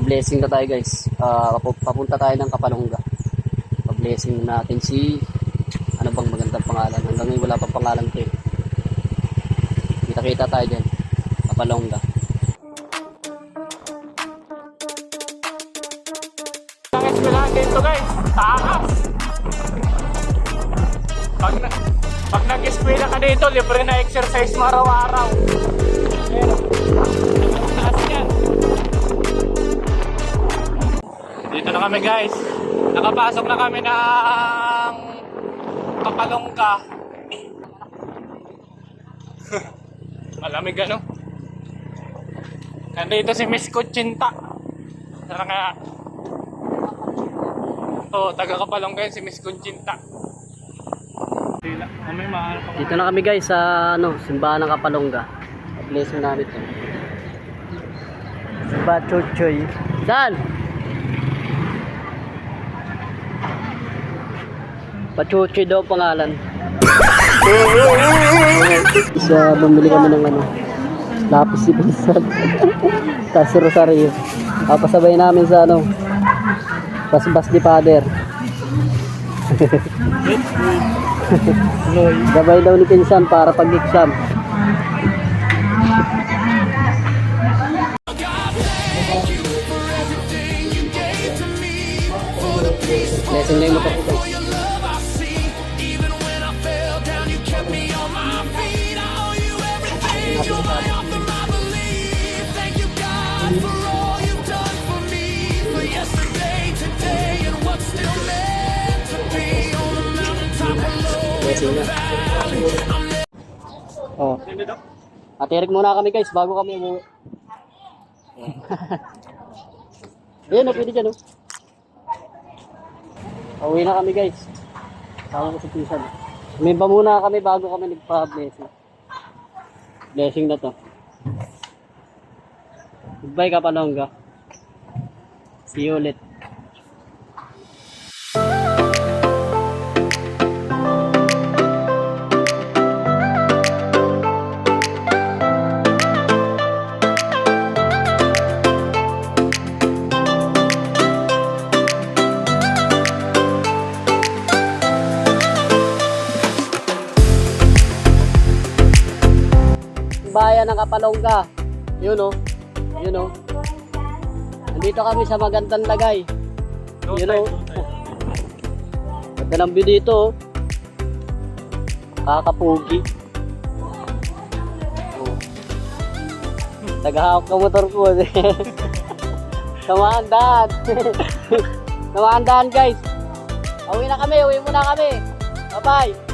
Pa-blessing na tayo guys. Papunta tayo ng Kapalongga. Pa-blessing natin si, ano bang magandang pangalan? Hanggang ngayon wala pa pangalan ko eh. Kita-kita tayo dyan. Kapalongga. Ang eskwelahan dito guys, taas. Pag nag-eskwela ka dito, libre na exercise mo araw-araw. Pero, taas yan. Dito na kami guys. Nakapasok na kami ng Kapalongga. Malamig ano? Nandito si Miss Kuchinta. Tara nga. Taga Kapalongga yun si Miss Kuchinta. Dito na kami guys sa simbahan ng Kapalongga. Blessing namin ito. Bachochoy. Saan? Bachochoy daw pangalan. Isa bumili kami ng lapis si Pinsan. Tapos si Rosario. Pasabay namin sa Bas di Father. Gabay daw ni Pinsan para pag-exam. Lesson lang mo pa po. Atirik muna kami guys bago kami umuwi. Ayan pwede dyan Pauwi na kami guys. Sama ko sa Pinsan. Sumimba muna kami bago kami nagpa-blessing. Blessing na to. Goodbye Kapalongga. See you ulit. Bayan ng Kapalongga. Yun Nandito kami sa magandang lagay. Ganda ng view dito Kakapugi. Naghahawak ka motor ko. Samaan daan guys. Uwi muna kami. Bye bye.